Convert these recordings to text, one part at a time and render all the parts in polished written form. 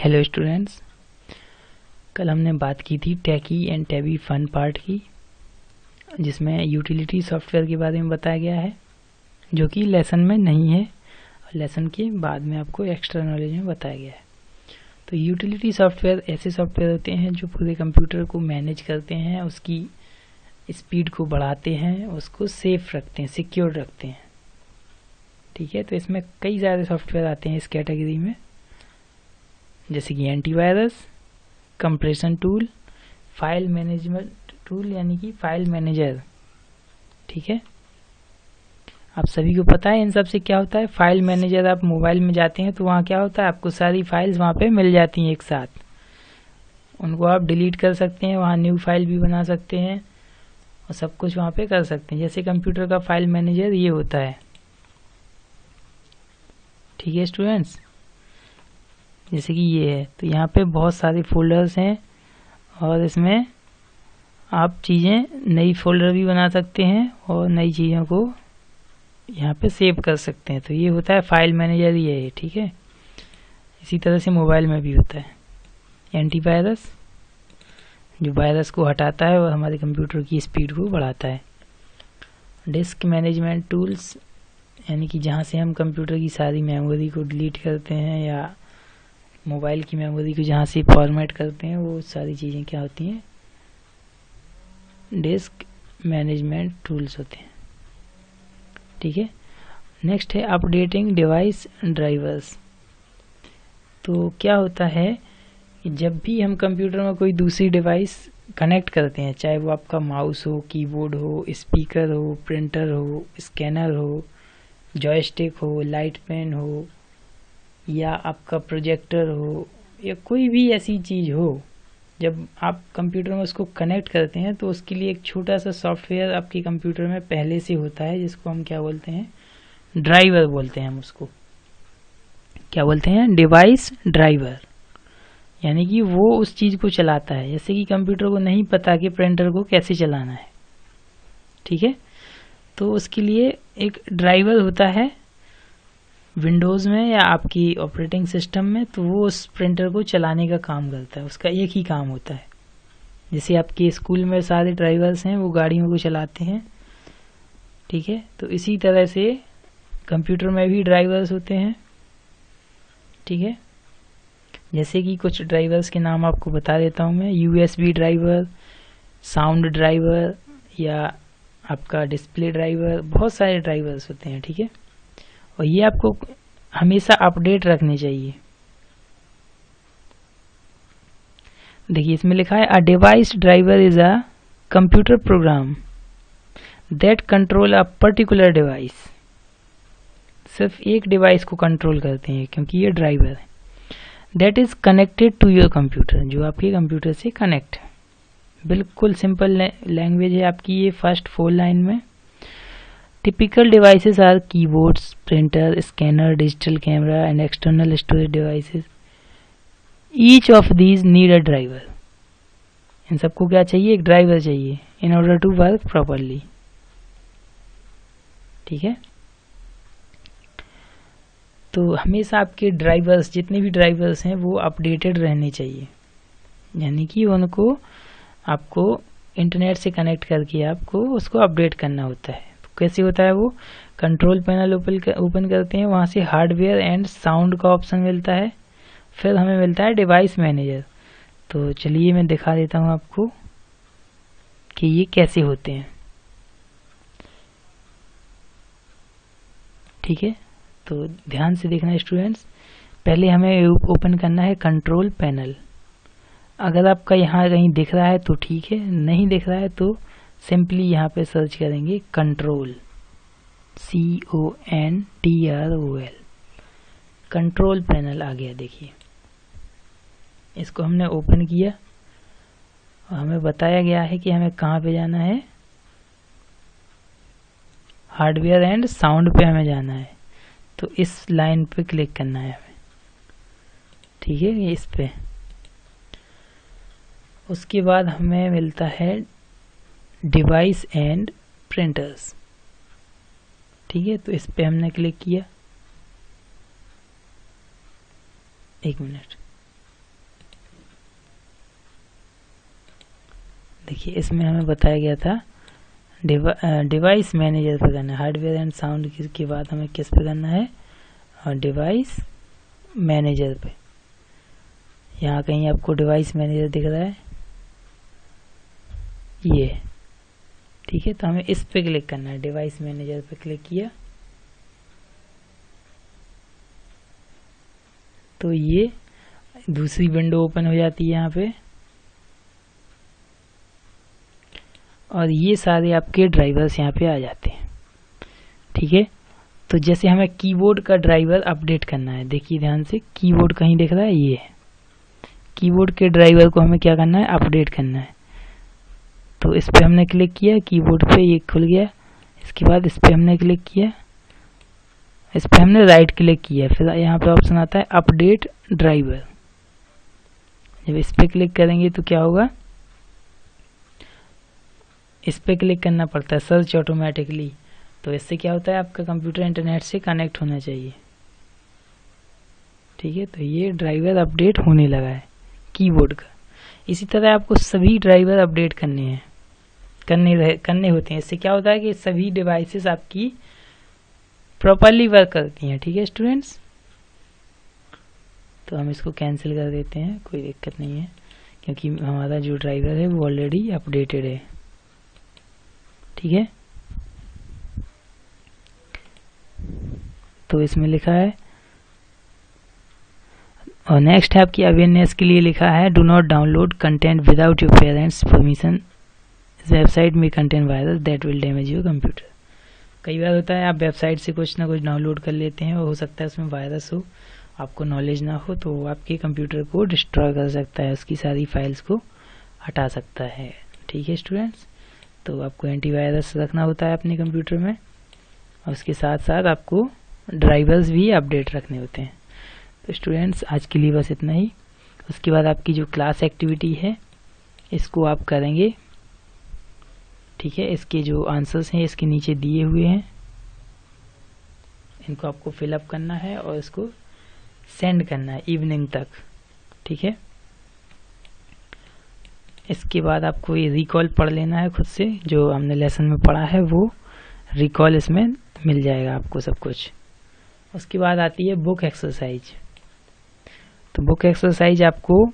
Hello students, कल हमने बात की थी tacky and tabby fun part की, जिसमें यूटिलिटी सॉफ्टवेयर के बारे में बताया गया है जो कि लेसन में नहीं है और लेसन के बाद में आपको एक्स्ट्रा नॉलेज में बताया गया है। तो यूटिलिटी सॉफ्टवेयर ऐसे सॉफ्टवेयर होते हैं जो पूरे कंप्यूटर को मैनेज करते हैं, उसकी स्पीड को बढ़ाते हैं, उसको सेफ रखते हैं, सिक्योर रखते हैं। ठीक है, तो इसमें कई सारे सॉफ्टवेयर आते हैं इस कैटेगरी में, जैसे कि antivirus, compression tool, file management tool यानी कि फाइल मैनेजर। ठीक है, आप सभी को पता है इन सब से क्या होता है। फाइल मैनेजर, आप मोबाइल में जाते हैं तो वहाँ क्या होता है, आपको सारी फाइल्स वहाँ पे मिल जाती हैं एक साथ, उनको आप डिलीट कर सकते हैं, वहाँ न्यू फाइल भी बना सकते हैं और सब कुछ वहाँ पे कर सकते हैं। जैसे कंप्यूटर का फाइल मैनेजर ये होता है। ठीक है स्टूडेंट्स, जैसे कि ये है, तो यहाँ पे बहुत सारे फोल्डर्स हैं और इसमें आप चीज़ें नई फोल्डर भी बना सकते हैं और नई चीज़ों को यहाँ पे सेव कर सकते हैं। तो ये होता है फाइल मैनेजर, ये है। ठीक है, इसी तरह से मोबाइल में भी होता है। एंटीवायरस जो वायरस को हटाता है और हमारे कंप्यूटर की स्पीड को बढ़ाता है। डिस्क मैनेजमेंट टूल्स यानी कि जहाँ से हम कंप्यूटर की सारी मेमोरी को डिलीट करते हैं या मोबाइल की मेमोरी को जहाँ से फॉर्मेट करते हैं, वो सारी चीज़ें क्या होती हैं, डिस्क मैनेजमेंट टूल्स होते हैं। ठीक है, नेक्स्ट है अपडेटिंग डिवाइस ड्राइवर्स। तो क्या होता है कि जब भी हम कंप्यूटर में कोई दूसरी डिवाइस कनेक्ट करते हैं, चाहे वो आपका माउस हो, कीबोर्ड हो, स्पीकर हो, प्रिंटर हो, स्कैनर हो, जॉयस्टिक हो, लाइट पेन हो, या आपका प्रोजेक्टर हो, या कोई भी ऐसी चीज़ हो, जब आप कंप्यूटर में उसको कनेक्ट करते हैं तो उसके लिए एक छोटा सा सॉफ्टवेयर आपके कंप्यूटर में पहले से होता है, जिसको हम क्या बोलते हैं, ड्राइवर बोलते हैं। हम उसको क्या बोलते हैं, डिवाइस ड्राइवर, यानी कि वो उस चीज़ को चलाता है। जैसे कि कंप्यूटर को नहीं पता कि प्रिंटर को कैसे चलाना है, ठीक है, तो उसके लिए एक ड्राइवर होता है विंडोज़ में या आपकी ऑपरेटिंग सिस्टम में, तो वो उस प्रिंटर को चलाने का काम करता है। उसका एक ही काम होता है। जैसे आपके स्कूल में सारे ड्राइवर्स हैं वो गाड़ियों को चलाते हैं, ठीक है, तो इसी तरह से कंप्यूटर में भी ड्राइवर्स होते हैं। ठीक है, जैसे कि कुछ ड्राइवर्स के नाम आपको बता देता हूँ मैं। USB ड्राइवर, साउंड ड्राइवर, या आपका डिस्प्ले ड्राइवर, बहुत सारे ड्राइवर्स होते हैं। ठीक है, और ये आपको हमेशा अपडेट रखने चाहिए। देखिए इसमें लिखा है, a device driver is a computer program that control a particular device. सिर्फ एक डिवाइस को कंट्रोल करते हैं क्योंकि ये ड्राइवर है। That is connected to your computer, जो आपके कंप्यूटर से कनेक्ट है। बिल्कुल सिंपल लैंग्वेज है आपकी ये फर्स्ट 4 लाइन में। Typical devices are keyboards, printer, scanner, digital camera and external storage devices. Each of these need a driver. इन सबको क्या चाहिए, एक ड्राइवर चाहिए in order to work properly. ठीक है, तो हमेशा आपके ड्राइवर्स, जितने भी ड्राइवर्स हैं वो अपडेटेड रहने चाहिए, यानी कि उनको आपको इंटरनेट से कनेक्ट करके आपको उसको अपडेट करना होता है। कैसे होता है वो, कंट्रोल पैनल ओपन करते हैं, वहाँ से हार्डवेयर एंड साउंड का ऑप्शन मिलता है, फिर हमें मिलता है डिवाइस मैनेजर। तो चलिए मैं दिखा देता हूँ आपको कि ये कैसे होते हैं। ठीक है, तो ध्यान से देखना स्टूडेंट्स। पहले हमें ओपन करना है कंट्रोल पैनल। अगर आपका यहाँ कहीं दिख रहा है तो ठीक है, नहीं दिख रहा है तो सिंपली यहाँ पे सर्च करेंगे कंट्रोल, CONTROL, कंट्रोल पैनल आ गया। देखिए इसको हमने ओपन किया और हमें बताया गया है कि हमें कहाँ पे जाना है, हार्डवेयर एंड साउंड पे हमें जाना है। तो इस लाइन पे क्लिक करना है हमें, ठीक है, इस पे। उसके बाद हमें मिलता है डिवाइस एंड प्रिंटर्स। ठीक है, तो इस पे हमने क्लिक किया। एक मिनट, देखिए इसमें हमें बताया गया था डिवाइस मैनेजर पे करना है। हार्डवेयर एंड साउंड के बाद हमें किस पे करना है, और डिवाइस मैनेजर पे। यहाँ कहीं आपको डिवाइस मैनेजर दिख रहा है, ये ठीक है। तो हमें इस पे क्लिक करना है, डिवाइस मैनेजर पे क्लिक किया तो ये दूसरी विंडो ओपन हो जाती है यहाँ पे, और ये सारे आपके ड्राइवर्स यहाँ पे आ जाते हैं। ठीक है, तो जैसे हमें कीबोर्ड का ड्राइवर अपडेट करना है, देखिए ध्यान से, कीबोर्ड कहीं दिख रहा है, ये कीबोर्ड के ड्राइवर को हमें क्या करना है, अपडेट करना है। तो इस पे हमने क्लिक किया, कीबोर्ड पे ये खुल गया। इसके बाद इस पे हमने क्लिक किया, इस पे हमने राइट क्लिक किया, फिर यहाँ पे ऑप्शन आता है अपडेट ड्राइवर। जब इस पे क्लिक करेंगे तो क्या होगा, इस पे क्लिक करना पड़ता है सर्च ऑटोमेटिकली। तो इससे क्या होता है, आपका कंप्यूटर इंटरनेट से कनेक्ट होना चाहिए। ठीक है, तो ये ड्राइवर अपडेट होने लगा है कीबोर्ड का। इसी तरह आपको सभी ड्राइवर अपडेट करने होते हैं। इससे क्या होता है कि सभी डिवाइसेस आपकी प्रॉपरली वर्क करती हैं। ठीक है स्टूडेंट्स, तो हम इसको कैंसिल कर देते हैं, कोई दिक्कत नहीं है, क्योंकि हमारा जो ड्राइवर है वो ऑलरेडी अपडेटेड है। ठीक है, तो इसमें लिखा है, और नेक्स्ट है आपकी अवेयरनेस के लिए लिखा है, do not download content without your parents permission, website में content virus that will damage your computer. कई बार होता है आप वेबसाइट से कुछ ना कुछ डाउनलोड कर लेते हैं और हो सकता है उसमें वायरस हो, आपको नॉलेज ना हो, तो आपके कंप्यूटर को डिस्ट्रॉय कर सकता है, उसकी सारी फाइल्स को हटा सकता है। ठीक है स्टूडेंट्स, तो आपको एंटीवायरस रखना होता है अपने कंप्यूटर में, और उसके साथ साथ आपको ड्राइवर्स भी अपडेट रखने होते हैं। तो स्टूडेंट्स आज के लिए बस इतना ही। उसके बाद आपकी जो क्लास एक्टिविटी है इसको आप करेंगे। ठीक है, इसके जो आंसर्स हैं इसके नीचे दिए हुए हैं, इनको आपको फिलअप करना है और इसको सेंड करना है इवनिंग तक। ठीक है, इसके बाद आपको ये रिकॉल पढ़ लेना है खुद से, जो हमने लेसन में पढ़ा है वो रिकॉल इसमें मिल जाएगा आपको सब कुछ। उसके बाद आती है बुक एक्सरसाइज। तो बुक एक्सरसाइज आपको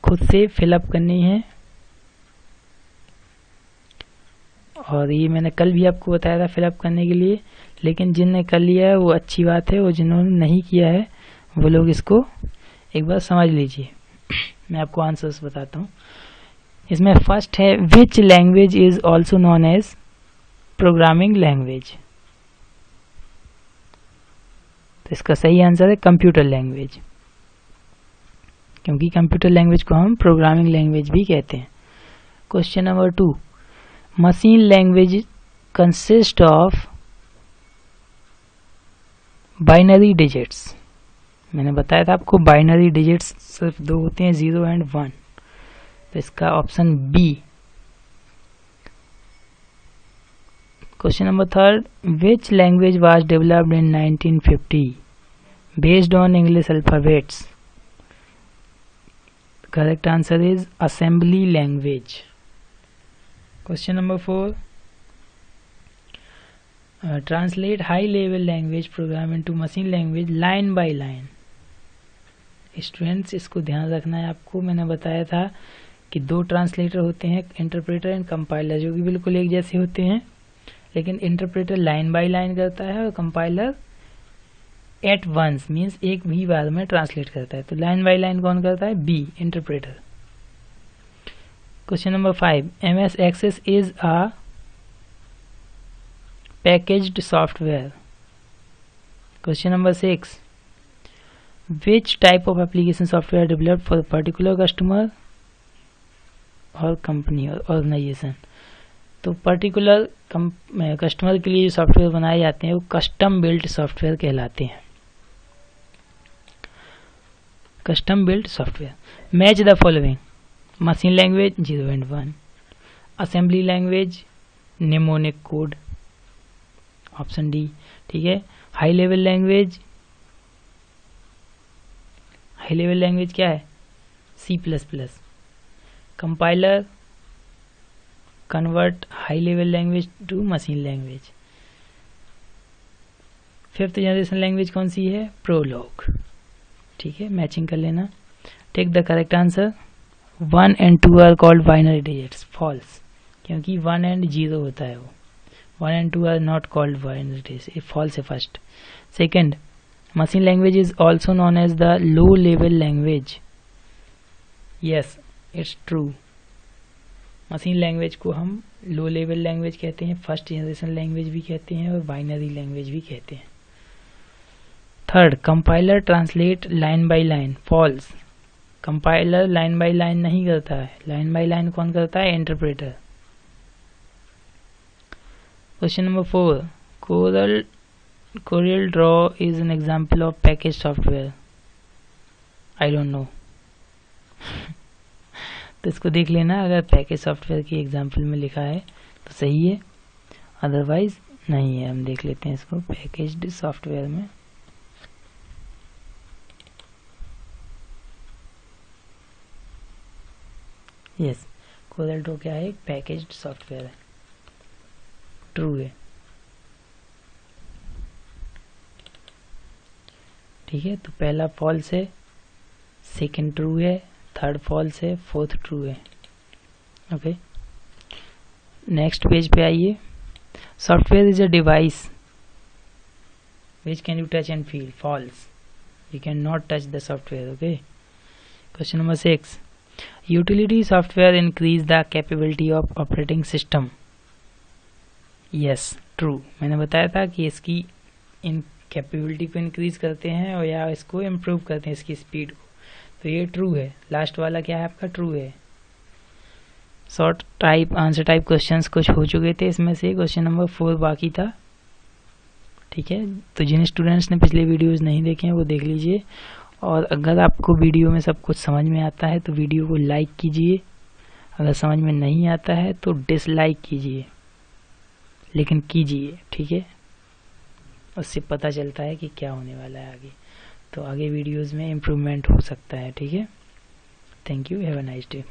खुद से फिलअप करनी है, और ये मैंने कल भी आपको बताया था फिलअप करने के लिए, लेकिन जिनने कर लिया है वो अच्छी बात है, और जिन्होंने नहीं किया है वो लोग इसको एक बार समझ लीजिए। मैं आपको आंसर्स बताता हूँ। इसमें फर्स्ट है, which language is also known as programming language. तो इसका सही आंसर है कंप्यूटर लैंग्वेज, क्योंकि कंप्यूटर लैंग्वेज को हम प्रोग्रामिंग लैंग्वेज भी कहते हैं। Question number 2, machine language consist of binary digits. मैंने बताया था आपको बाइनरी डिजिट्स सिर्फ 2 होते हैं, 0 एंड 1। तो इसका option B. Question number 3, which language was developed in 1950 based on English alphabets. Correct answer is assembly language. Question number 4, translate high level language program into machine language line by line. Students इसको ध्यान रखना है आपको। मैंने बताया था कि 2 translator होते हैं, इंटरप्रेटर एंड कंपाइलर, जो कि बिल्कुल एक जैसे होते हैं, लेकिन इंटरप्रेटर लाइन बाय लाइन करता है और कंपाइलर एट वंस मीन्स एक भी बार में ट्रांसलेट करता है। तो लाइन बाय लाइन कौन करता है, B, interpreter. Question number 5, MS Access is a packaged software. Question number 6, which type of application software developed for a particular customer और कंपनी और ऑर्गेनाइजेशन। तो पर्टिकुलर कस्टमर के लिए जो सॉफ्टवेयर बनाए जाते हैं वो कस्टम बिल्ट सॉफ्टवेयर कहलाते हैं। Custom built software. Match the following, machine language 0 and 1, assembly language mnemonic code, option D. ठीक है, high level language, high level language क्या है, C++, compiler convert high level language to machine language. 5th generation language कौन सी है? Prolog. ठीक है, matching कर लेना। Take the correct answer. 1 and 2 are called binary digits. False, क्योंकि 1 and 0 होता है वो। 1 and 2 are not called binary digits. ये फॉल्स है first. Second, machine language is also known as the low level language. Yes, it's true. Machine language को हम लो level language कहते हैं, फर्स्ट जनरेशन लैंग्वेज भी कहते हैं और बाइनरी लैंग्वेज भी कहते हैं। Third, compiler translate line by line. False. Compiler line by line नहीं करता है। लाइन बाय लाइन कौन करता है? Interpreter. Question number 4, Corel draw is an example of package software. I don't know. तो इसको देख लेना, अगर पैकेज सॉफ्टवेयर की एग्जाम्पल में लिखा है तो सही है, अदरवाइज नहीं है। हम देख लेते हैं इसको पैकेज्ड सॉफ्टवेयर में। यस, कोरियल ड्रॉ क्या है? पैकेज्ड सॉफ्टवेयर है। ट्रू है। ठीक है, तो पहला फॉल्स है, सेकंड ट्रू है, थर्ड फॉल्स है, फोर्थ ट्रू है। ओके, नेक्स्ट पेज पे आइए। Software is a device which can you touch and feel. False, you can not touch the software. Okay, question number 6, utility software increase the capability of operating system. Yes, true. मैंने बताया था कि इसकी इन capability को increase करते हैं और या इसको इम्प्रूव करते हैं, इसकी स्पीड को। तो ये ट्रू है। लास्ट वाला क्या है आपका? ट्रू है। Short type answer type questions कुछ हो चुके थे, इसमें से क्वेश्चन नंबर 4 बाकी था। ठीक है, तो जिन स्टूडेंट्स ने पिछले वीडियोस नहीं देखे हैं वो देख लीजिए। और अगर आपको वीडियो में सब कुछ समझ में आता है तो वीडियो को लाइक कीजिए, अगर समझ में नहीं आता है तो डिसलाइक कीजिए, लेकिन कीजिए। ठीक है, उससे पता चलता है कि क्या होने वाला है आगे, तो आगे वीडियोस में इम्प्रूवमेंट हो सकता है। ठीक है, thank you, have a nice day.